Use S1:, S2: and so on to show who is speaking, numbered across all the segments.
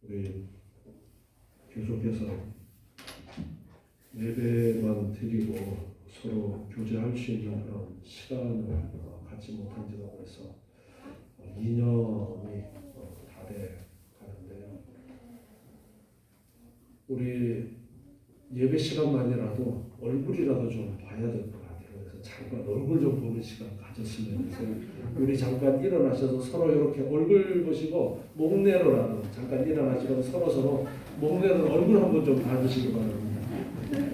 S1: 우리 계속해서 예배만 드리고 서로 교제할 수 있는 그런 시간을 갖지 못한 지가 벌써 2년이 다 돼 가는데요. 우리 예배 시간만이라도 얼굴이라도 좀 봐야 될 것 같아요. 그래서 잠깐 얼굴 좀 보는 시간 가졌으면 해서 우리 잠깐 일어나셔서 서로 이렇게 얼굴 보시고 목내로라도 잠깐 일어나시고 서로 목내로 얼굴 한번 좀 봐주시기 바랍니다.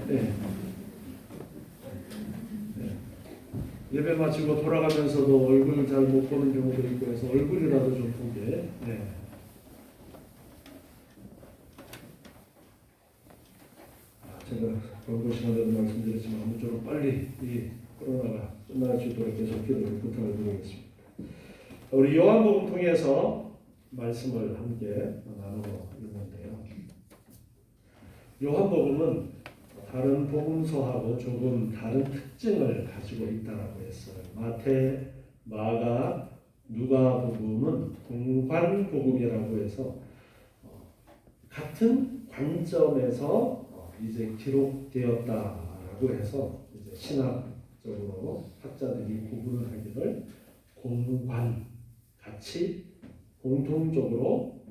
S1: 네. 네. 예배 마치고 돌아가면서도 얼굴 잘 못 보는 경우도 있고 해서 얼굴이라도 좀 보게. 네. 제가 광고 시간에도 말씀드렸지만 아무쪼록 빨리 이 코로나가 끝날 수 있도록 계속 기도를 부탁을 드리겠습니다. 우리 요한복음 통해서 말씀을 함께 나누고 있는데요. 요한복음은 다른 복음서하고 조금 다른 특징을 가지고 있다라고 했어요. 마태, 마가, 누가복음은 공관복음이라고 해서 같은 관점에서 이제 기록되었다라고 해서 이제 신학적으로 학자들이 구분을 하기를 공관, 같이 공통적으로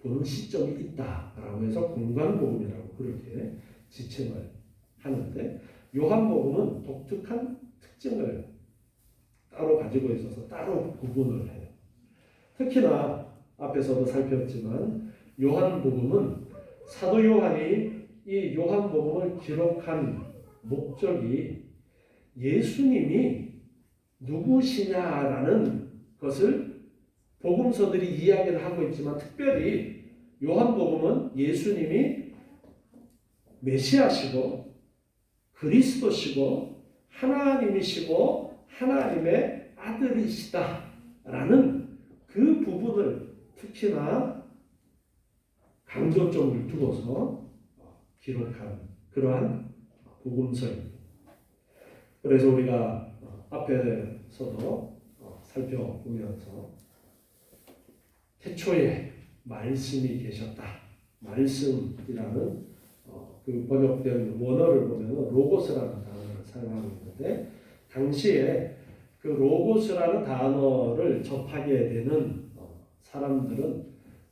S1: 보는 시점이 있다라고 해서 공관복음이라고 그렇게 지칭을 하는데, 요한복음은 독특한 특징을 따로 가지고 있어서 따로 구분을 해요. 특히나 앞에서도 살폈지만 요한복음은 사도 요한이 이 요한복음을 기록한 목적이 예수님이 누구시냐라는 것을 복음서들이 이야기를 하고 있지만, 특별히 요한복음은 예수님이 메시아시고 그리스도시고 하나님이시고 하나님의 아들이시다라는 그 부분을 특히나 강조점을 두고서 기록한 그러한 복음서입니다. 그래서 우리가 앞에서도 살펴보면서 태초에 말씀이 계셨다. 말씀이라는 그 번역된 원어를 보면 로고스라는 단어를 사용하고 있는데, 당시에 그 로고스라는 단어를 접하게 되는 사람들은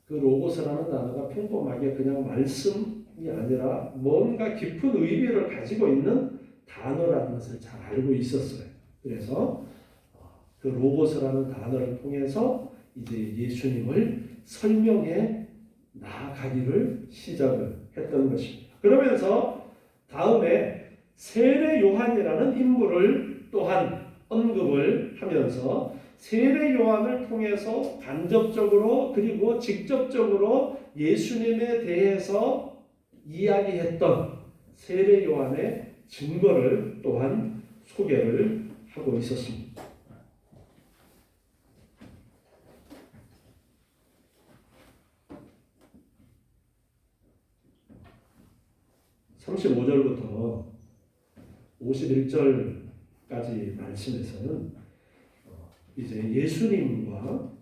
S1: 그 로고스라는 단어가 평범하게 그냥 말씀이 아니라 뭔가 깊은 의미를 가지고 있는 단어라는 것을 잘 알고 있었어요. 그래서 그 로고스라는 단어를 통해서 이제 예수님을 설명해 나아가기를 시작을 했던 것입니다. 그러면서 다음에 세례 요한이라는 인물을 또한 언급을 하면서 세례 요한을 통해서 간접적으로 그리고 직접적으로 예수님에 대해서 이야기했던 세례 요한의 증거를 또한 소개를 하고 있었습니다. 35절부터 51절까지 말씀에서는 이제 예수님과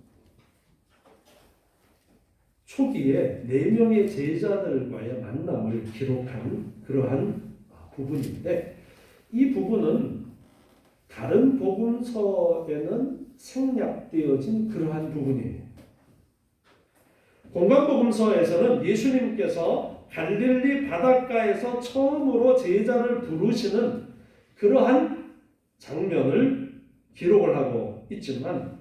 S1: 초기에 4명의 제자들과의 만남을 기록한 그러한 부분인데, 이 부분은 다른 복음서에는 생략되어진 그러한 부분이에요. 공관복음서에서는 예수님께서 갈릴리 바닷가에서 처음으로 제자를 부르시는 그러한 장면을 기록을 하고 있지만,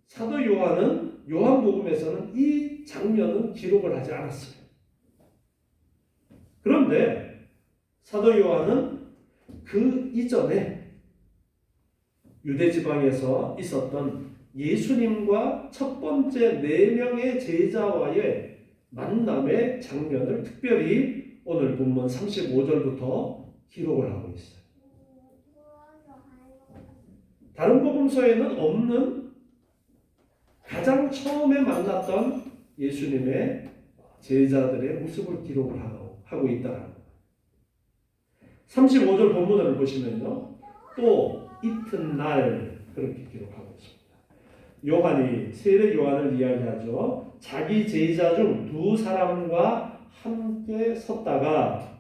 S1: 사도 요한은 요한복음에서는 이 장면은 기록을 하지 않았어요. 그런데 사도 요한은 그 이전에 유대지방에서 있었던 예수님과 첫 번째 4명의 제자와의 만남의 장면을 특별히 오늘 본문 35절부터 기록을 하고 있어요. 다른 복음서에는 없는 가장 처음에 만났던 예수님의 제자들의 모습을 기록을 하고 있다는 거예요. 35절 본문을 보시면요, 또 이튿날 그렇게 기록하고 있습니다. 세례 요한을 이야기하죠. 자기 제자 중 두 사람과 함께 섰다가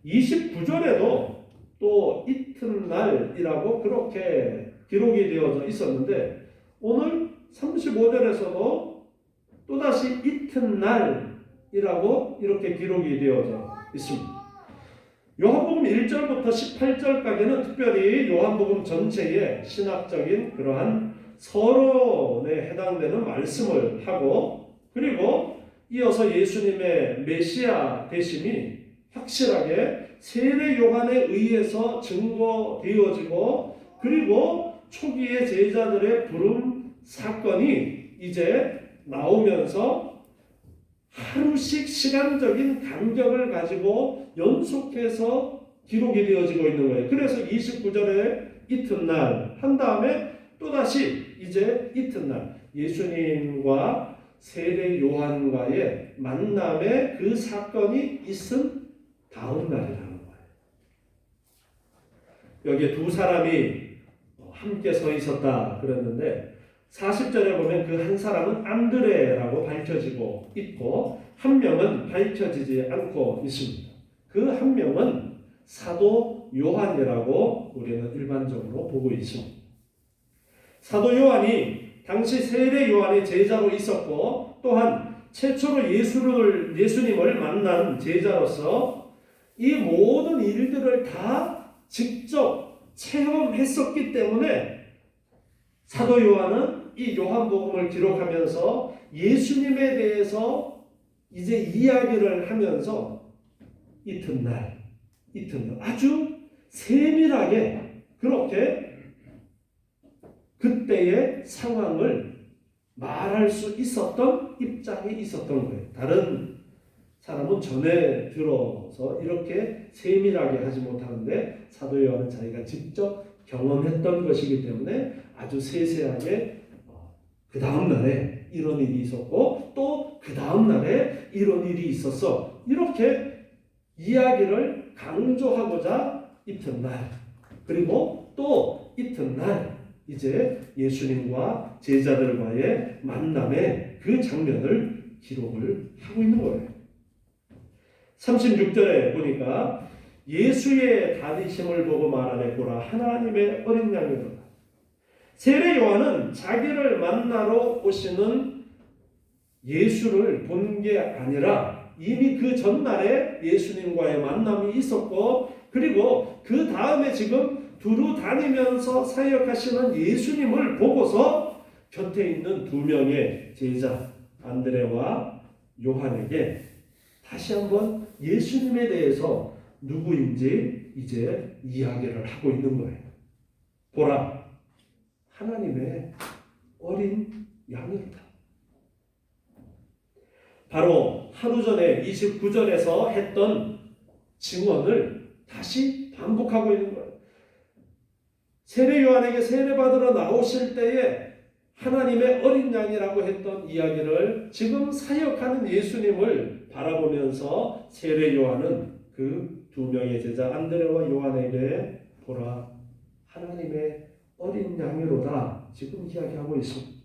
S1: 29절에도 또 이튿날이라고 그렇게 기록이 되어져 있었는데 오늘 35절에서도 또다시 이튿날이라고 이렇게 기록이 되어져 있습니다. 요한복음 1절부터 18절까지는 특별히 요한복음 전체의 신학적인 그러한 서론에 해당되는 말씀을 하고 그리고 이어서 예수님의 메시아 되심이 확실하게 세례 요한에 의해서 증거되어지고 그리고 초기의 제자들의 부름 사건이 이제 나오면서 하루씩 시간적인 간격을 가지고 연속해서 기록이 되어지고 있는 거예요. 그래서 29절에 이튿날 한 다음에 또다시 이제 이튿날 예수님과 세례 요한과의 만남의 그 사건이 있은 다음 날이라는 거예요. 여기에 두 사람이 함께 서 있었다 그랬는데 40절에 보면 그 한 사람은 안드레라고 밝혀지고 있고 한 명은 밝혀지지 않고 있습니다. 그 한 명은 사도 요한이라고 우리는 일반적으로 보고 있습니다. 사도 요한이 당시 세례 요한의 제자로 있었고 또한 최초로 예수님을 만난 제자로서 이 모든 일들을 다 직접 체험했었기 때문에 사도 요한은 이 요한복음을 기록하면서 예수님에 대해서 이제 이야기를 하면서 이튿날 아주 세밀하게 그렇게 그때의 상황을 말할 수 있었던 입장이 있었던 거예요. 다른 사람은 전에 들어서 이렇게 세밀하게 하지 못하는데 사도 요한은 자기가 직접 경험했던 것이기 때문에 아주 세세하게 그 다음 날에 이런 일이 있었고 또 그 다음 날에 이런 일이 있었어. 이렇게 이야기를 강조하고자 이튿날 그리고 또 이튿날 이제 예수님과 제자들과의 만남의 그 장면을 기록을 하고 있는 거예요. 36절에 보니까 예수의 다리심을 보고 말하네 보라 하나님의 어린 양이로다. 세례 요한은 자기를 만나러 오시는 예수를 본 게 아니라 이미 그 전날에 예수님과의 만남이 있었고 그리고 그 다음에 지금 두루 다니면서 사역하시는 예수님을 보고서 곁에 있는 두 명의 제자 안드레와 요한에게 다시 한번 예수님에 대해서 누구인지 이제 이야기를 하고 있는 거예요. 보라, 하나님의 어린 양이다. 바로 하루 전에 29절에서 했던 증언을 다시 반복하고 있는 거예요. 세례 요한에게 세례받으러 나오실 때에 하나님의 어린 양이라고 했던 이야기를 지금 사역하는 예수님을 바라보면서 세례 요한은 그 두 명의 제자 안드레와 요한에게 보라 하나님의 어린 양이로다 지금 이야기하고 있습니다.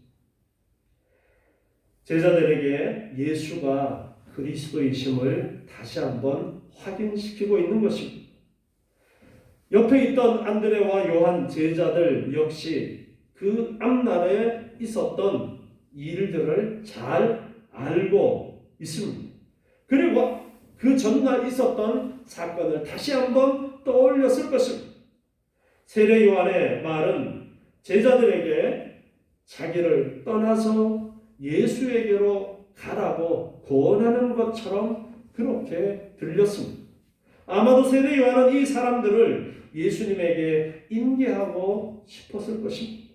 S1: 제자들에게 예수가 그리스도이심을 다시 한번 확인시키고 있는 것입니다. 옆에 있던 안드레와 요한 제자들 역시 그 앞날에 있었던 일들을 잘 알고 있습니다. 그리고 그 전날 있었던 사건을 다시 한번 떠올렸을 것입니다. 세례 요한의 말은 제자들에게 자기를 떠나서 예수에게로 가라고 권하는 것처럼 그렇게 들렸습니다. 아마도 세례 요한은 이 사람들을 예수님에게 인계하고 싶었을 것입니다.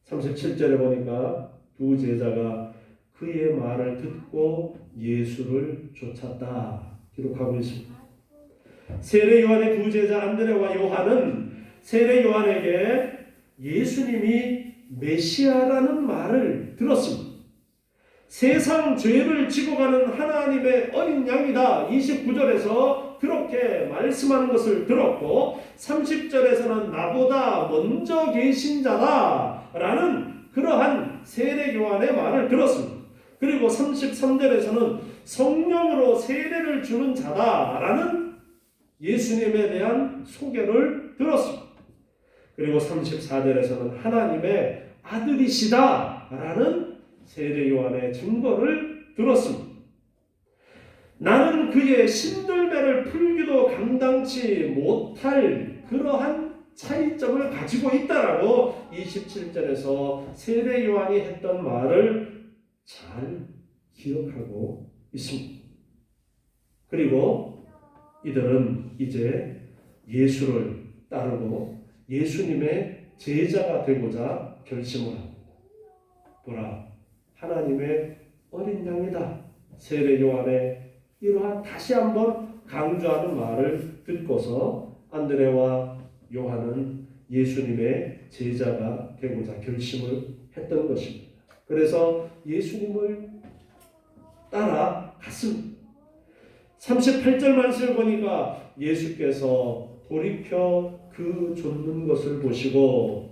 S1: 37절에 보니까 두 제자가 그의 말을 듣고 예수를 쫓았다 기록하고 있습니다. 세례 요한의 두 제자 안드레와 요한은 세례 요한에게 예수님이 메시아라는 말을 들었습니다. 세상 죄를 지고 가는 하나님의 어린 양이다 29절에서 그렇게 말씀하는 것을 들었고 30절에서는 나보다 먼저 계신 자다 라는 그러한 세례 요한의 말을 들었습니다. 그리고 33절에서는 성령으로 세례를 주는 자다라는 예수님에 대한 소개를 들었습니다. 그리고 34절에서는 하나님의 아들이시다라는 세례 요한의 증거를 들었습니다. 나는 그의 신들매를 풀기도 감당치 못할 그러한 차이점을 가지고 있다라고 27절에서 세례 요한이 했던 말을 잘 기억하고 있습니다. 그리고 이들은 이제 예수를 따르고 예수님의 제자가 되고자 결심을 합니다. 보라, 하나님의 어린 양이다. 세례 요한의 이러한 다시 한번 강조하는 말을 듣고서 안드레와 요한은 예수님의 제자가 되고자 결심을 했던 것입니다. 그래서 예수님을 따라갔습니다. 38절 말씀을 보니까 예수께서 돌이켜 그 좇는 것을 보시고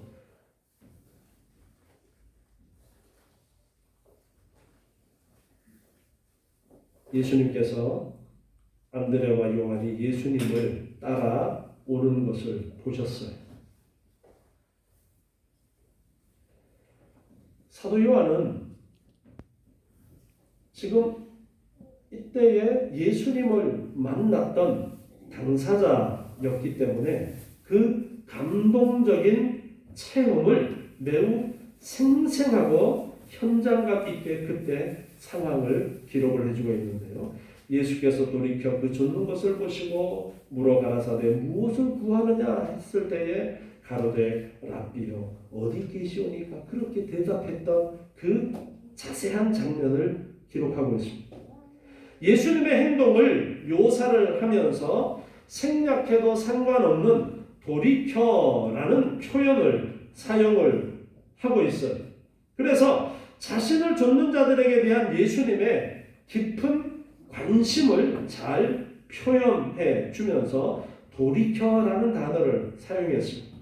S1: 예수님께서 안드레와 요한이 예수님을 따라 오는 것을 보셨어요. 사도 요한은 지금 이때에 예수님을 만났던 당사자였기 때문에 그 감동적인 체험을 매우 생생하고 현장감 있게 그때 상황을 기록을 해주고 있는데요. 예수께서 돌이켜 그 좇는 것을 보시고 물어 가라사대 무엇을 구하느냐 했을 때에 가로되 랍비여 어디 계시오니까 그렇게 대답했던 그 자세한 장면을 기록하고 있습니다. 예수님의 행동을 묘사를 하면서 생략해도 상관없는 돌이켜라는 표현을 사용을 하고 있어요. 그래서 자신을 좇는 자들에게 대한 예수님의 깊은 관심을 잘 표현해 주면서 돌이켜라는 단어를 사용했습니다.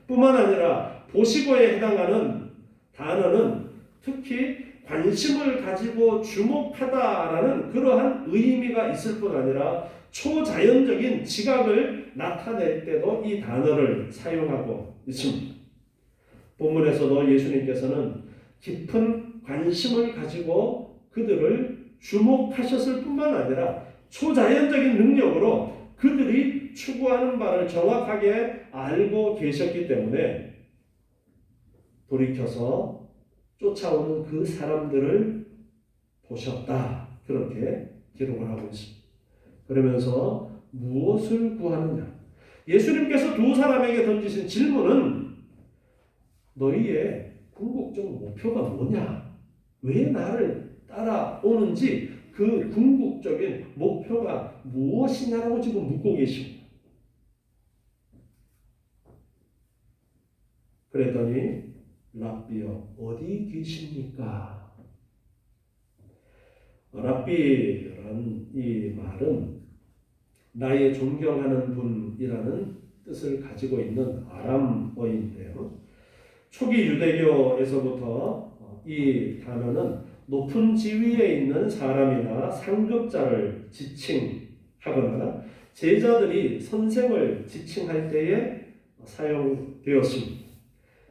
S1: 뿐만 아니라 보시고에 해당하는 단어는 특히 관심을 가지고 주목하다라는 그러한 의미가 있을 뿐 아니라 초자연적인 지각을 나타낼 때도 이 단어를 사용하고 있습니다. 본문에서도 예수님께서는 깊은 관심을 가지고 그들을 주목하셨을 뿐만 아니라 초자연적인 능력으로 그들이 추구하는 바를 정확하게 알고 계셨기 때문에 돌이켜서 쫓아오는 그 사람들을 보셨다. 그렇게 기록을 하고 있습니다. 그러면서 무엇을 구하느냐? 예수님께서 두 사람에게 던지신 질문은 너희의 궁극적 목표가 뭐냐? 왜 나를 따라오는지 그 궁극적인 목표가 무엇이냐라고 지금 묻고 계십니다. 그랬더니 랍비여 어디 계십니까? 랍비라는 이 말은 나의 존경하는 분이라는 뜻을 가지고 있는 아람어인데요. 초기 유대교에서부터 이 단어는 높은 지위에 있는 사람이나 상급자를 지칭하거나 제자들이 선생을 지칭할 때에 사용되었습니다.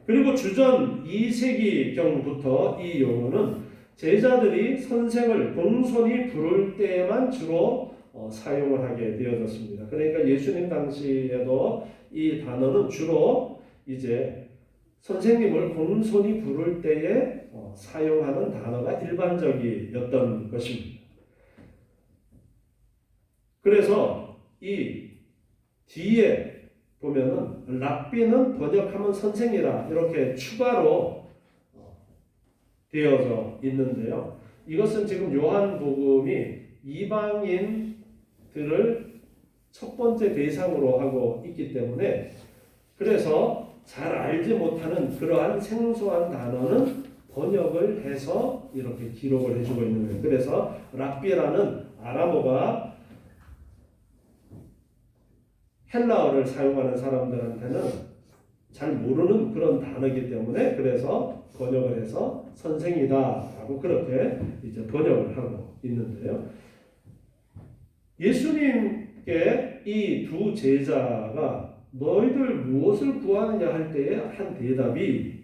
S1: 그리고 주전 2세기경부터 이 용어는 제자들이 선생을 공손히 부를 때에만 주로 사용을 하게 되어졌습니다. 그러니까 예수님 당시에도 이 단어는 주로 이제 선생님을 공손히 부를 때에 사용하는 단어가 일반적이었던 것입니다. 그래서 이 뒤에 보면은 랍비는 번역하면 선생이라 이렇게 추가로 되어져 있는데요. 이것은 지금 요한복음이 이방인들을 첫 번째 대상으로 하고 있기 때문에 그래서 잘 알지 못하는 그러한 생소한 단어는 번역을 해서 이렇게 기록을 해주고 있는 거예요. 그래서 랍비라는 아람어가 헬라어를 사용하는 사람들한테는 잘 모르는 그런 단어이기 때문에 그래서 번역을 해서 선생이다라고 그렇게 이제 번역을 하고 있는데요. 예수님께 이 두 제자가 너희들 무엇을 구하느냐 할 때에 한 대답이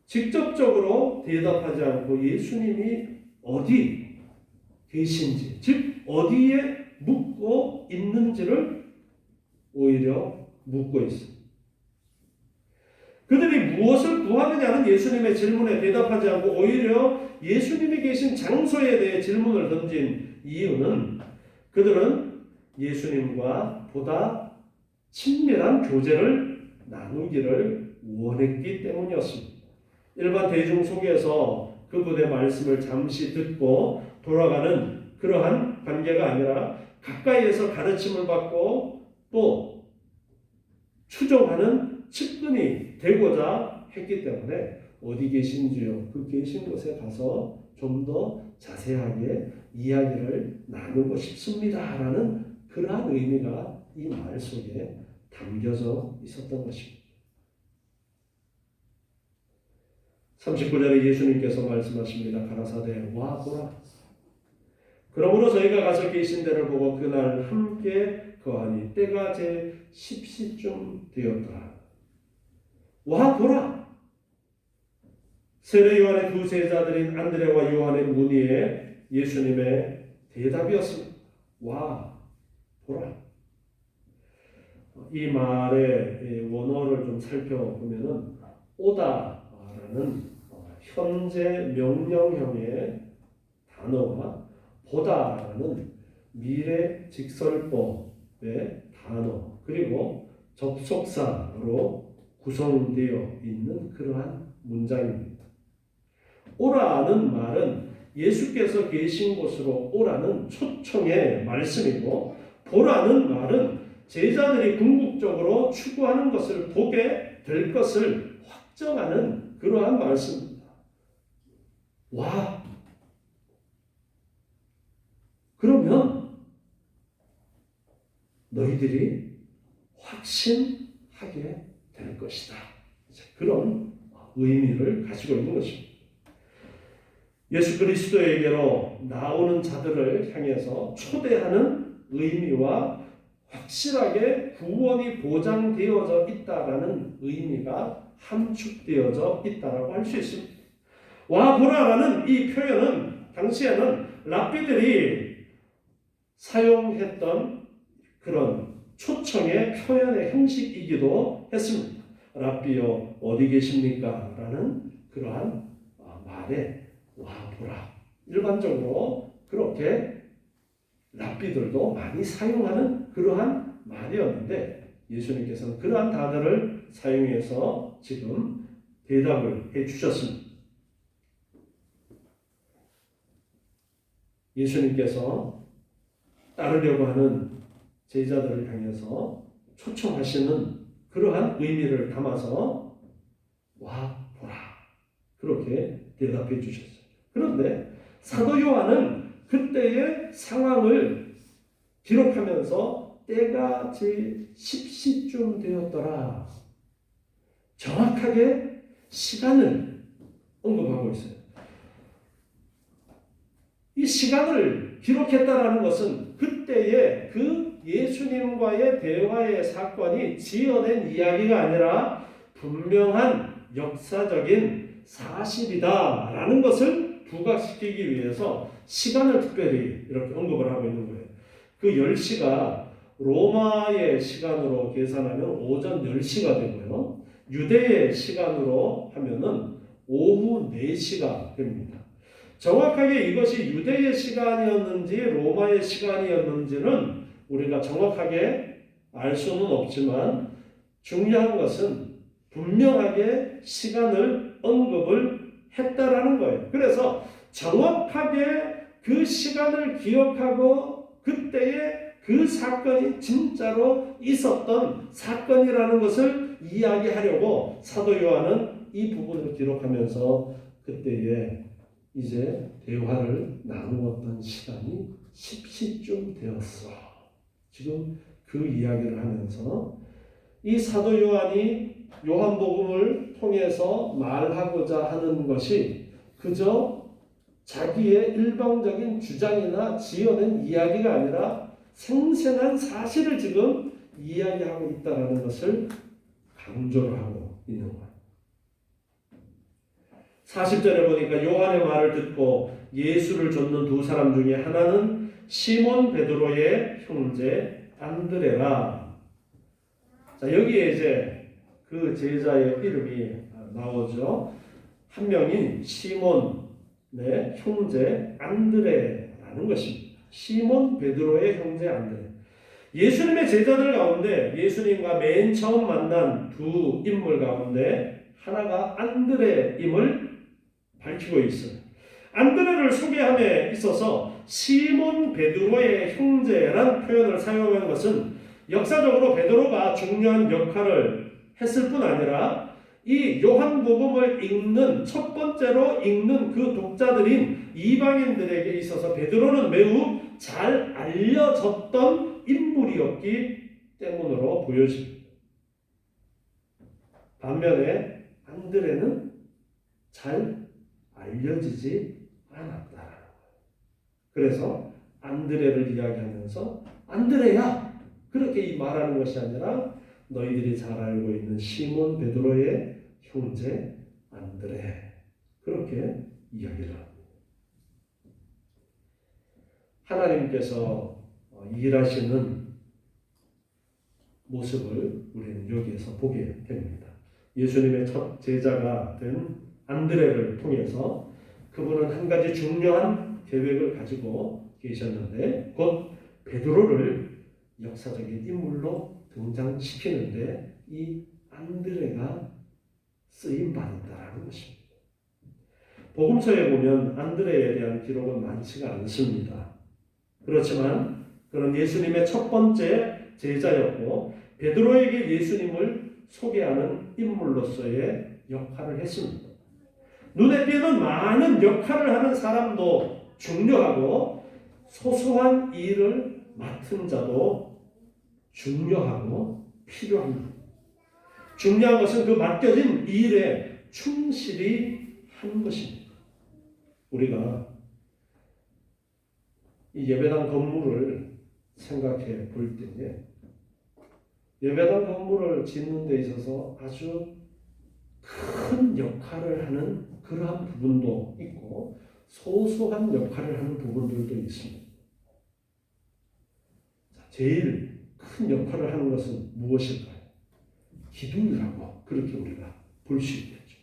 S1: 직접적으로 대답하지 않고 예수님이 어디 계신지, 즉 어디에 묻고 있는지를 오히려 묻고 있습니다. 그들이 무엇을 구하느냐는 예수님의 질문에 대답하지 않고 오히려 예수님이 계신 장소에 대해 질문을 던진 이유는 그들은 예수님과 보다 친밀한 교제를 나누기를 원했기 때문이었습니다. 일반 대중 속에서 그분의 말씀을 잠시 듣고 돌아가는 그러한 관계가 아니라 가까이에서 가르침을 받고 또 추종하는 측근이 되고자 했기 때문에 어디 계신지요? 그 계신 곳에 가서 좀 더 자세하게 이야기를 나누고 싶습니다라는 그러한 의미가 이 말 속에 담겨져 있었던 것입니다. 39절에 예수님께서 말씀하십니다. 가라사대 와 보라. 그러므로 저희가 가서 계신 데를 보고 그날 함께 거하니 때가 제 10시쯤 되었더라. 와 보라. 세례 요한의 두 제자들인 안드레와 요한의 문의에 예수님의 대답이었습니다. 와 보라. 이 말의 원어를 좀 살펴보면은 오다라는 현재 명령형의 단어와 보다라는 미래 직설법의 단어 그리고 접속사로 구성되어 있는 그러한 문장입니다. 오라는 말은 예수께서 계신 곳으로 오라는 초청의 말씀이고 보라는 말은 제자들이 궁극적으로 추구하는 것을 보게 될 것을 확정하는 그러한 말씀입니다. 와! 그러면 너희들이 확신하게 될 것이다. 그런 의미를 가지고 있는 것입니다. 예수 그리스도에게로 나오는 자들을 향해서 초대하는 의미와 확실하게 구원이 보장되어져 있다라는 의미가 함축되어져 있다라고 할 수 있습니다. 와 보라라는 이 표현은 당시에는 랍비들이 사용했던 그런 초청의 표현의 형식이기도 했습니다. 랍비여 어디 계십니까? 라는 그러한 말에 와 보라. 일반적으로 그렇게 랍비들도 많이 사용하는 그러한 말이었는데 예수님께서는 그러한 단어를 사용해서 지금 대답을 해주셨습니다. 예수님께서 따르려고 하는 제자들을 향해서 초청하시는 그러한 의미를 담아서 와 보라 그렇게 대답해 주셨어요. 그런데 사도 요한은 그때의 상황을 기록하면서 때가 제 10시쯤 되었더라. 정확하게 시간을 언급하고 있어요. 이 시간을 기록했다라는 것은 그때의 그 예수님과의 대화의 사건이 지어낸 이야기가 아니라 분명한 역사적인 사실이다라는 것을 부각시키기 위해서 시간을 특별히 이렇게 언급을 하고 있는 거예요. 그 10시가 로마의 시간으로 계산하면 오전 10시가 되고요. 유대의 시간으로 하면은 오후 4시가 됩니다. 정확하게 이것이 유대의 시간이었는지 로마의 시간이었는지는 우리가 정확하게 알 수는 없지만 중요한 것은 분명하게 시간을 언급을 했다라는 거예요. 그래서 정확하게 그 시간을 기억하고 그때의 그 사건이 진짜로 있었던 사건이라는 것을 이야기하려고 사도 요한은 이 부분을 기록하면서 그때의 이제 대화를 나누었던 시간이 10시쯤 되었어. 지금 그 이야기를 하면서 이 사도 요한이 요한복음을 통해서 말하고자 하는 것이 그저 자기의 일방적인 주장이나 지어낸 이야기가 아니라 생생한 사실을 지금 이야기하고 있다는 것을 강조를 하고 있는 거예요. 40절에 보니까 요한의 말을 듣고 예수를 쫓는 두 사람 중에 하나는 시몬 베드로의 형제 안드레라. 자, 여기에 이제 그 제자의 이름이 나오죠. 한 명인 시몬의 형제 안드레라는 것입니다. 시몬 베드로의 형제 안드레. 예수님의 제자들 가운데 예수님과 맨 처음 만난 두 인물 가운데 하나가 안드레임을 밝히고 있어요. 안드레를 소개함에 있어서 시몬 베드로의 형제라는 표현을 사용한 것은 역사적으로 베드로가 중요한 역할을 했을 뿐 아니라 이 요한복음을 읽는 첫 번째로 읽는 그 독자들인 이방인들에게 있어서 베드로는 매우 잘 알려졌던 인물이었기 때문으로 보여집니다. 반면에 안드레는 잘 알려지지 않았다라는 거예요. 그래서 안드레를 이야기하면서 안드레야 그렇게 말하는 것이 아니라 너희들이 잘 알고 있는 시몬 베드로의 형제 안드레 그렇게 이야기를 합니다. 하나님께서 일하시는 모습을 우리는 여기에서 보게 됩니다. 예수님의 첫 제자가 된 안드레를 통해서 그분은 한 가지 중요한 계획을 가지고 계셨는데 곧 베드로를 역사적인 인물로 등장시키는데 이 안드레가 쓰임받았다는 것입니다. 복음서에 보면 안드레에 대한 기록은 많지가 않습니다. 그렇지만 그는 예수님의 첫 번째 제자였고 베드로에게 예수님을 소개하는 인물로서의 역할을 했습니다. 눈에 띄는 많은 역할을 하는 사람도 중요하고 소소한 일을 맡은 자도 중요하고 필요합니다. 중요한 것은 그 맡겨진 일에 충실히 하는 것입니다. 우리가 이 예배당 건물을 생각해 볼 때에 예배당 건물을 짓는 데 있어서 아주 큰 역할을 하는 그러한 부분도 있고 소소한 역할을 하는 부분들도 있습니다. 제일 큰 역할을 하는 것은 무엇일까요? 기둥이라고 그렇게 우리가 볼 수 있겠죠.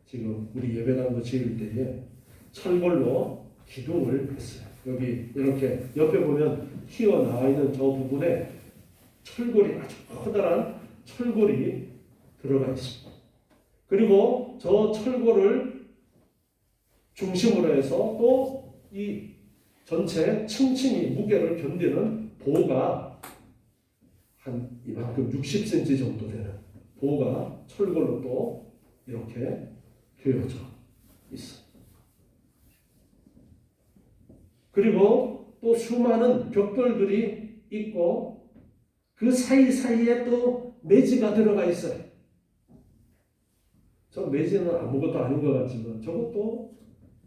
S1: 지금 우리 예배당도 지을 때에 철골로 기둥을 했어요. 여기 이렇게 옆에 보면 튀어나와 있는 저 부분에 철골이 아주 커다란 철골이 들어가 있습니다. 그리고 저 철골을 중심으로 해서 또 이 전체 층층이 무게를 견디는 보가 한 이만큼 60cm 정도 되는 보가 철골로 또 이렇게 되어져 있어요. 그리고 또 수많은 벽돌들이 있고 그 사이사이에 또 매지가 들어가 있어요. 저 매지는 아무것도 아닌 것 같지만 저것도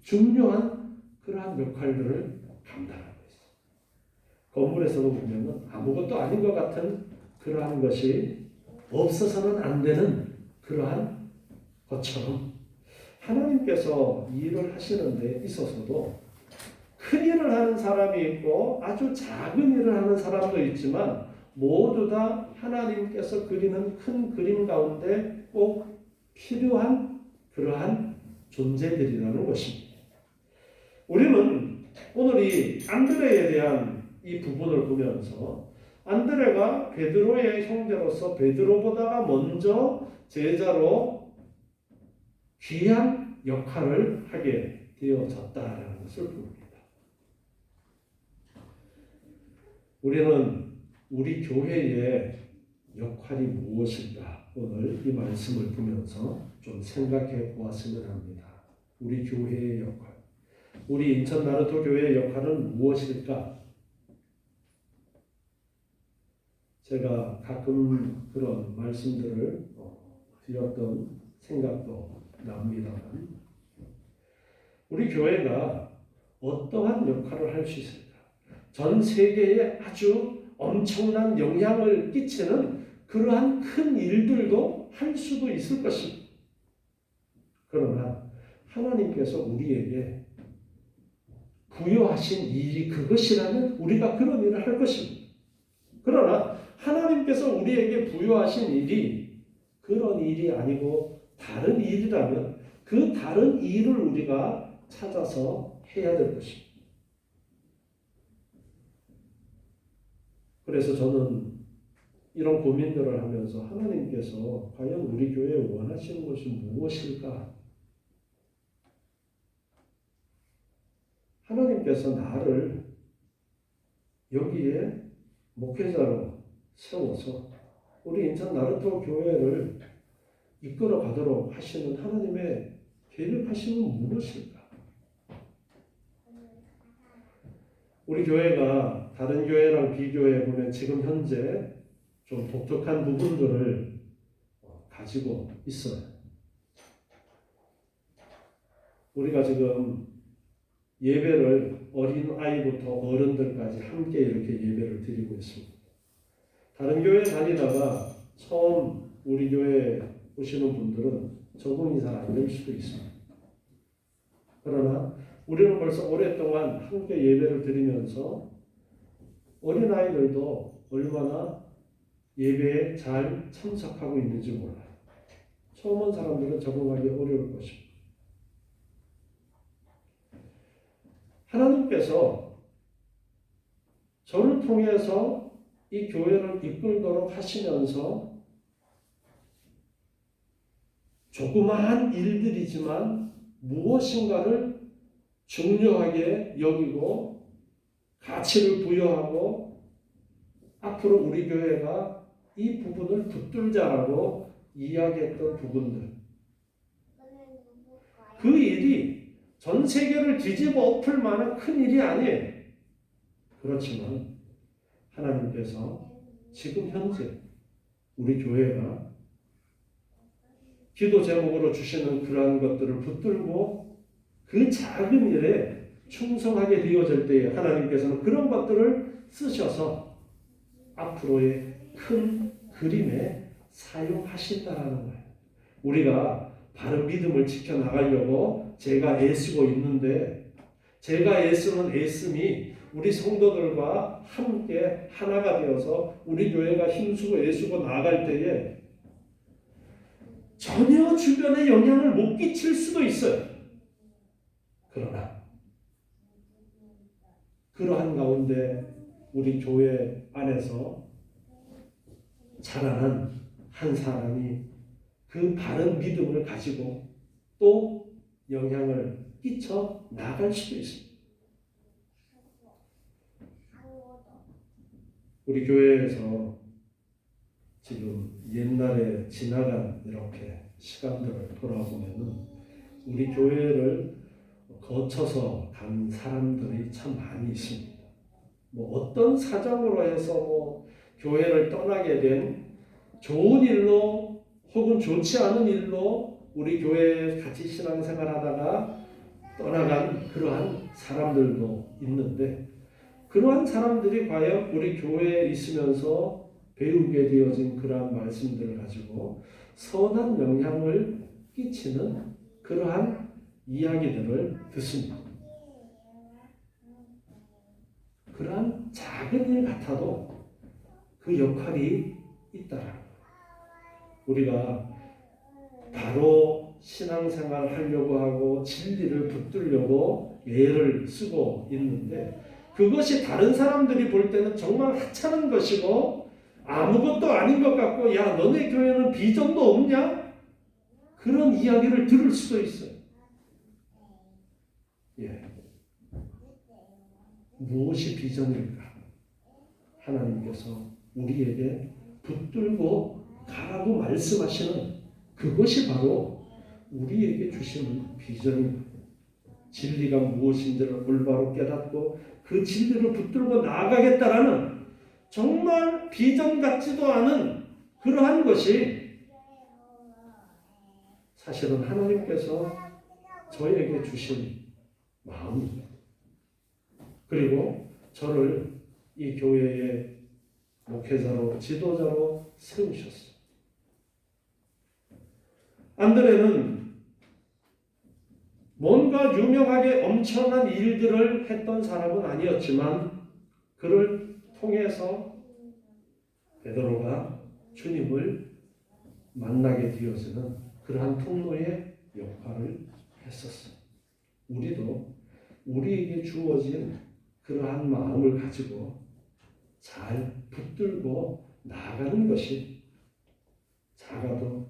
S1: 중요한 그러한 역할들을 감당하고 있어요. 건물에서도 보면 아무것도 아닌 것 같은 그러한 것이 없어서는 안 되는 그러한 것처럼 하나님께서 일을 하시는 데 있어서도 큰 일을 하는 사람이 있고 아주 작은 일을 하는 사람도 있지만 모두 다 하나님께서 그리는 큰 그림 가운데 꼭 필요한 그러한 존재들이라는 것입니다. 우리는 오늘 이 안드레에 대한 이 부분을 보면서 안드레가 베드로의 형제로서 베드로보다가 먼저 제자로 귀한 역할을 하게 되어졌다라는 것을 봅니다. 우리는 우리 교회의 역할이 무엇일까? 오늘 이 말씀을 보면서 좀 생각해 보았으면 합니다. 우리 교회의 역할. 우리 인천 나루토 교회의 역할은 무엇일까? 제가 가끔 그런 말씀들을 드렸던 생각도 납니다만, 우리 교회가 어떠한 역할을 할 수 있을까? 전 세계에 아주 엄청난 영향을 끼치는 그러한 큰 일들도 할 수도 있을 것입니다. 그러나 하나님께서 우리에게 부여하신 일이 그것이라면 우리가 그런 일을 할 것입니다. 그러나 하나님께서 우리에게 부여하신 일이 그런 일이 아니고 다른 일이라면 그 다른 일을 우리가 찾아서 해야 될 것입니다. 그래서 저는 이런 고민들을 하면서 하나님께서 과연 우리 교회에 원하시는 것이 무엇일까? 하나님께서 나를 여기에 목회자로 세워서 우리 인천 나루터 교회를 이끌어 가도록 하시는 하나님의 계획하심은 무엇일까? 우리 교회가 다른 교회랑 비교해 보면 지금 현재 좀 독특한 부분들을 가지고 있어요. 우리가 지금 예배를 어린아이부터 어른들까지 함께 이렇게 예배를 드리고 있습니다. 다른 교회 다니다가 처음 우리 교회에 오시는 분들은 적응이 잘 안 될 수도 있습니다. 그러나 우리는 벌써 오랫동안 함께 예배를 드리면서 어린아이들도 얼마나 예배에 잘 참석하고 있는지 몰라요. 처음 온 사람들은 적응하기 어려울 것입니다. 하나님께서 저를 통해서 이 교회를 이끌도록 하시면서 조그마한 일들이지만 무엇인가를 중요하게 여기고 가치를 부여하고 앞으로 우리 교회가 이 부분을 붙들자라고 이야기했던 부분들, 그 일이 전 세계를 뒤집어 엎을 만한 큰 일이 아니에요. 그렇지만 하나님께서 지금 현재 우리 교회가 기도 제목으로 주시는 그러한 것들을 붙들고 그 작은 일에 충성하게 되어질 때에 하나님께서는 그런 것들을 쓰셔서 앞으로의 큰 그림에 사용하신다라는 거예요. 우리가 바른 믿음을 지켜나가려고 제가 애쓰고 있는데, 제가 애쓰는 애씀이 우리 성도들과 함께 하나가 되어서 우리 교회가 힘쓰고 애쓰고 나아갈 때에 전혀 주변에 영향을 못 끼칠 수도 있어요. 그러나 그러한 가운데 우리 교회 안에서 자라난 한 사람이 그 바른 믿음을 가지고 또 영향을 끼쳐 나갈 수도 있습니다. 우리 교회에서 지금 옛날에 지나간 이렇게 시간들을 돌아보면은 우리 교회를 거쳐서 간 사람들이 참 많이 있습니다. 뭐 어떤 사정으로 해서 교회를 떠나게 된, 좋은 일로 혹은 좋지 않은 일로 우리 교회에 같이 신앙생활하다가 떠나간 그러한 사람들도 있는데, 그러한 사람들이 과연 우리 교회에 있으면서 배우게 되어진 그러한 말씀들을 가지고 선한 영향을 끼치는 그러한 이야기들을 듣습니다. 그러한 작은 일 같아도 그 역할이 있다라는 거예요. 우리가 바로 신앙생활 하려고 하고 진리를 붙들려고 애를 쓰고 있는데, 그것이 다른 사람들이 볼 때는 정말 하찮은 것이고 아무것도 아닌 것 같고, 야 너네 교회는 비전도 없냐? 그런 이야기를 들을 수도 있어요. 예. 무엇이 비전일까? 하나님께서 우리에게 붙들고 가라고 말씀하시는 그것이 바로 우리에게 주시는 비전입니다. 진리가 무엇인지를 올바로 깨닫고 그 진리를 붙들고 나아가겠다라는 정말 비전 같지도 않은 그러한 것이 사실은 하나님께서 저에게 주신 마음입니다. 그리고 저를 이 교회의 목회자로, 지도자로 세우셨어요. 안드레는 뭔가 유명하게 엄청난 일들을 했던 사람은 아니었지만 그를 통해서 베드로가 주님을 만나게 되어지는 그러한 통로의 역할을 했었어요. 우리도 우리에게 주어진 그러한 마음을 가지고 잘 붙들고 나아가는 것이 작아도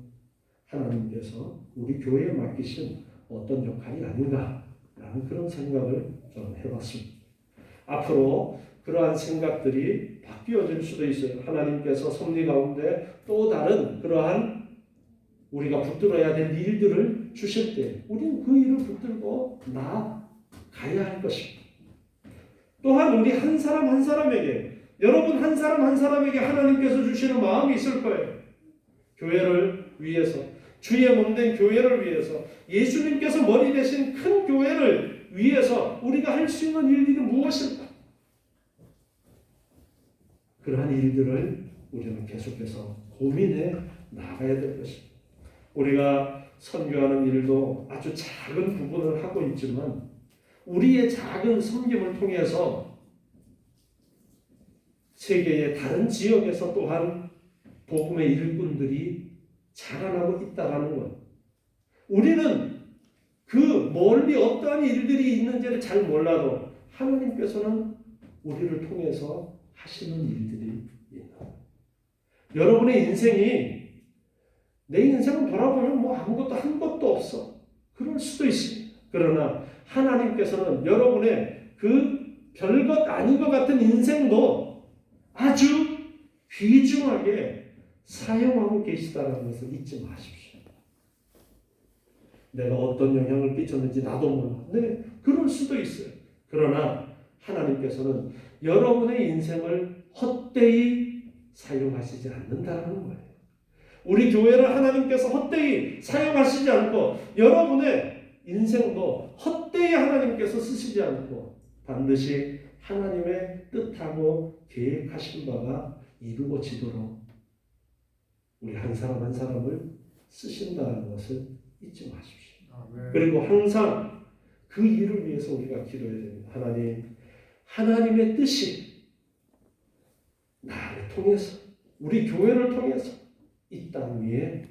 S1: 하나님께서 우리 교회에 맡기신 어떤 역할이 아닌가라는 그런 생각을 저는 해봤습니다. 앞으로 그러한 생각들이 바뀌어질 수도 있어요. 하나님께서 섭리 가운데 또 다른 그러한 우리가 붙들어야 될 일들을 주실 때 우리는 그 일을 붙들고 나아가야 할 것입니다. 또한 우리 한 사람 한 사람에게, 여러분 한 사람 한 사람에게 하나님께서 주시는 마음이 있을 거예요. 교회를 위해서, 주의 몸된 교회를 위해서, 예수님께서 머리 대신 큰 교회를 위해서 우리가 할 수 있는 일들이 무엇일까? 그러한 일들을 우리는 계속해서 고민해 나가야 될 것입니다. 우리가 선교하는 일도 아주 작은 부분을 하고 있지만 우리의 작은 섬김을 통해서 세계의 다른 지역에서 또한 복음의 일꾼들이 자라나고 있다는 것. 우리는 그 멀리 어떠한 일들이 있는지를 잘 몰라도 하나님께서는 우리를 통해서 하시는 일들이 있다. 여러분의 인생이 내 인생을 돌아보면 뭐 아무것도 한 것도 없어. 그럴 수도 있습니다. 그러나 하나님께서는 여러분의 그 별것 아닌 것 같은 인생도 아주 귀중하게 사용하고 계시다는 것을 잊지 마십시오. 내가 어떤 영향을 끼쳤는지 나도 몰라. 네, 그럴 수도 있어요. 그러나 하나님께서는 여러분의 인생을 헛되이 사용하시지 않는다는 거예요. 우리 교회를 하나님께서 헛되이 사용하시지 않고 여러분의 인생도 헛되이 하나님께서 쓰시지 않고 반드시 하나님의 뜻하고 계획하신 바가 이루어지도록 우리 한 사람 한 사람을 쓰신다는 것을 잊지 마십시오. 그리고 항상 그 일을 위해서 우리가 기도해야 됩니다. 하나님의 뜻이 나를 통해서, 우리 교회를 통해서 이 땅 위에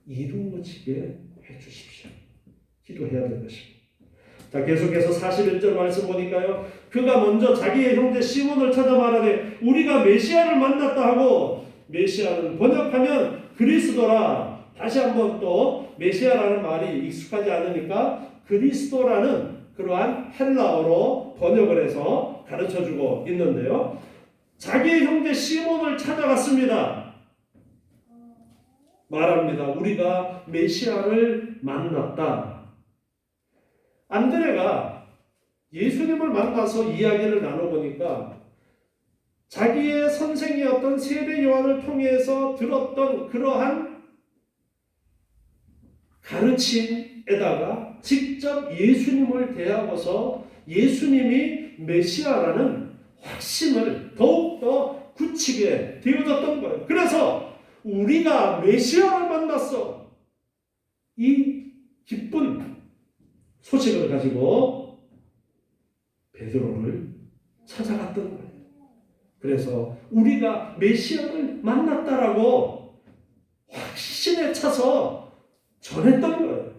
S1: 이루어지게 해주십시오. 기도해야 될 것입니다. 자, 계속해서 41절 말씀 보니까요. 그가 먼저 자기의 형제 시몬을 찾아 말하되 우리가 메시아를 만났다 하고, 메시아는 번역하면 그리스도라. 다시 한번 또 메시아라는 말이 익숙하지 않으니까 그리스도라는 그러한 헬라어로 번역을 해서 가르쳐주고 있는데요. 자기의 형제 시몬을 찾아갔습니다. 말합니다. 우리가 메시아를 만났다. 안드레가 예수님을 만나서 이야기를 나눠보니까 자기의 선생이었던 세례 요한을 통해서 들었던 그러한 가르침에다가 직접 예수님을 대하고서 예수님이 메시아라는 확신을 더욱더 굳히게 되어졌던 거예요. 그래서 우리가 메시아를 만났어. 이 기쁜 소식을 가지고 베드로를 찾아갔던 거예요. 그래서 우리가 메시아를 만났다라고 확신에 차서 전했던 거예요.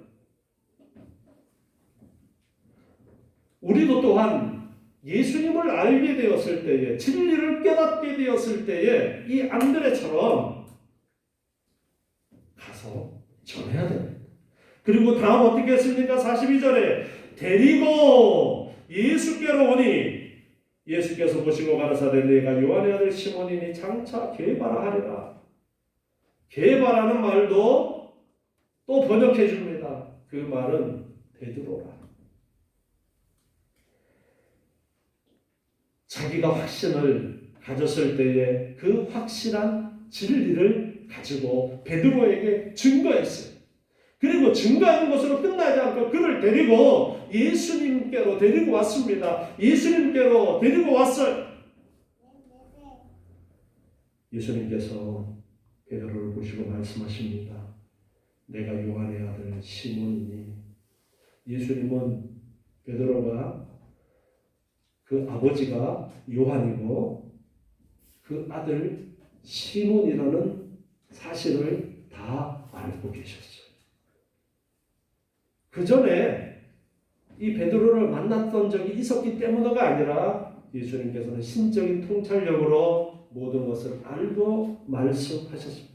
S1: 우리도 또한 예수님을 알게 되었을 때에, 진리를 깨닫게 되었을 때에 이 안드레처럼 가서 전해야 됩니다. 그리고 다음 어떻게 했습니까? 42절에 데리고 예수께로 오니 예수께서 보시고 가라사대 네가 요한의 아들 시몬이니 장차 게바라 하리라. 게바라는 말도 또 번역해 줍니다. 그 말은 베드로라. 자기가 확신을 가졌을 때에 그 확실한 진리를 가지고 베드로에게 증거했어요. 그리고 증거하는 것으로 끝나지 않고 그를 데리고 예수님께로 데리고 왔습니다. 예수님께로 데리고 왔어요. 예수님께서 베드로를 보시고 말씀하십니다. 내가 요한의 아들 시몬이니. 예수님은 베드로가 그 아버지가 요한이고 그 아들 시몬이라는 사실을 다 알고 계셨어요. 그 전에 이 베드로를 만났던 적이 있었기 때문가 아니라 예수님께서는 신적인 통찰력으로 모든 것을 알고 말씀하셨습니다.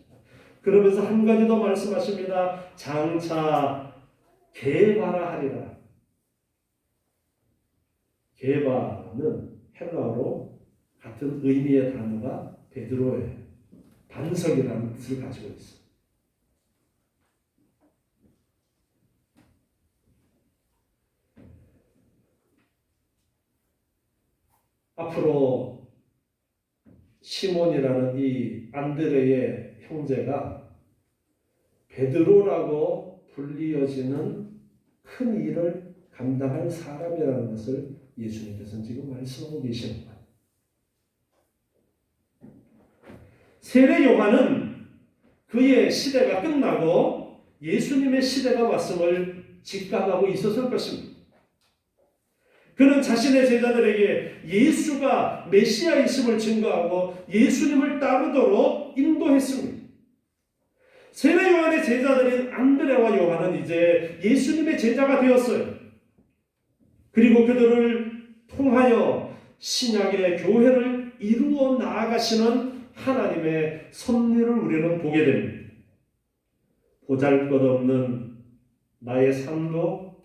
S1: 그러면서 한 가지 더 말씀하십니다. 장차 게바라 하리라. 게바는 헬라어로 같은 의미의 단어가 베드로의 반석이라는 뜻을 가지고 있어요. 앞으로 시몬이라는 이 안드레의 형제가 베드로라고 불리어지는 큰 일을 감당할 사람이라는 것을 예수님께서는 지금 말씀하고 계시는 거예요. 세례 요한은 그의 시대가 끝나고 예수님의 시대가 왔음을 직감하고 있었을 것입니다. 그는 자신의 제자들에게 예수가 메시아이심을 증거하고 예수님을 따르도록 인도했습니다. 세례 요한의 제자들인 안드레와 요한은 이제 예수님의 제자가 되었어요. 그리고 그들을 통하여 신약의 교회를 이루어 나아가시는 하나님의 섭리를 우리는 보게 됩니다. 보잘것없는 나의 삶도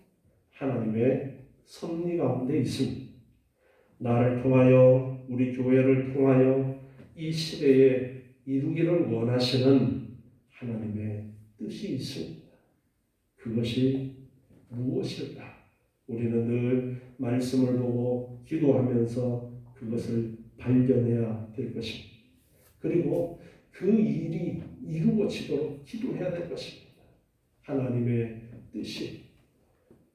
S1: 하나님의 섭리 가운데 있습니다. 나를 통하여 우리 교회를 통하여 이 시대에 이루기를 원하시는 하나님의 뜻이 있습니다. 그것이 무엇일까? 우리는 늘 말씀을 보고 기도하면서 그것을 발견해야 될 것입니다. 그리고 그 일이 이루어지도록 기도해야 될 것입니다. 하나님의 뜻이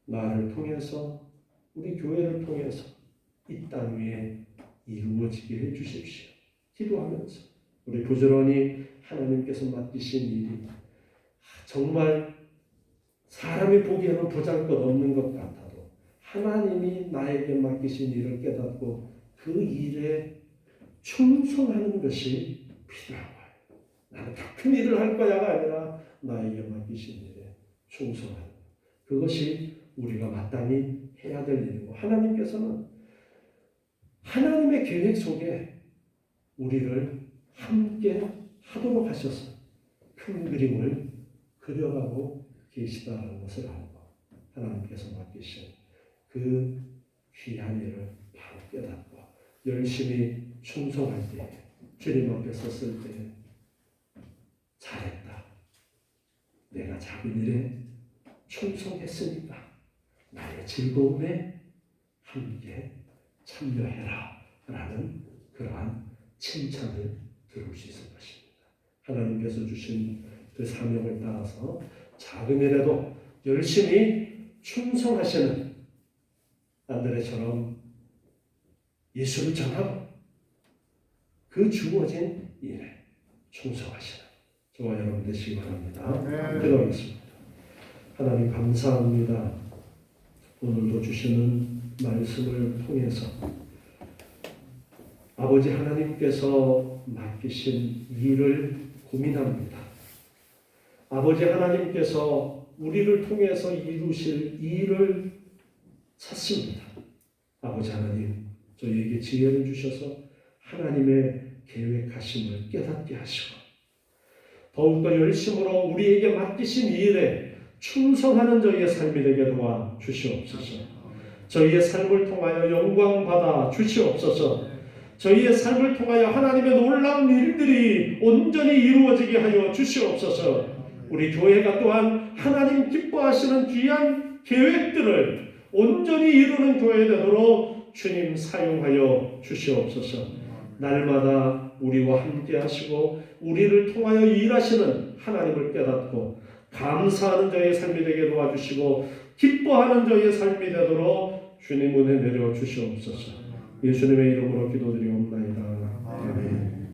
S1: 나를 통해서 우리 교회를 통해서 이 땅 위에 이루어지게 해주십시오. 기도하면서 우리 부지런히 하나님께서 맡기신 일이 정말 사람이 보기에는 보잘것없는 것 같아도 하나님이 나에게 맡기신 일을 깨닫고 그 일에 충성하는 것이 필요한 거예요. 나는 더 큰 일을 할 거야가 아니라 나에게 맡기신 일에 충성하는 것. 그것이 우리가 마땅히 해야 될 일이고 하나님께서는 하나님의 계획 속에 우리를 함께 하도록 하셔서 큰 그림을 그려가고 계시다는 것을 알고 하나님께서 맡기신 그 귀한 일을 바로 깨닫고 열심히 충성할 때 주님 앞에 섰을 때 잘했다. 내가 작은 일에 충성했으니까 나의 즐거움에 함께 참여해라 라는 그러한 칭찬을 들을 수 있을 것입니다. 하나님께서 주신 그 사명을 따라서 작은 일에도 열심히 충성하시는 안드레처럼 예수를 전하고 그 주어진 일에 충성하시는 저와 여러분 되시기 바랍니다. 기도하겠습니다. 하나님 감사합니다. 오늘도 주시는 말씀을 통해서 아버지 하나님께서 맡기신 일을 고민합니다. 아버지 하나님께서 우리를 통해서 이루실 일을 찾습니다. 아버지 하나님, 저희에게 지혜를 주셔서 하나님의 계획하심을 깨닫게 하시고 더욱더 열심으로 우리에게 맡기신 일에 충성하는 저희의 삶이 되게 도와 주시옵소서. 저희의 삶을 통하여 영광 받아 주시옵소서. 저희의 삶을 통하여 하나님의 놀라운 일들이 온전히 이루어지게 하여 주시옵소서. 우리 교회가 또한 하나님 기뻐하시는 귀한 계획들을 온전히 이루는 교회 되도록 주님 사용하여 주시옵소서. 날마다 우리와 함께 하시고 우리를 통하여 일하시는 하나님을 깨닫고 감사하는 저의 삶이 되게 도와주시고 기뻐하는 저의 삶이 되도록 주님 은혜 내려 주시옵소서. 예수님의 이름으로 기도드리옵나이다.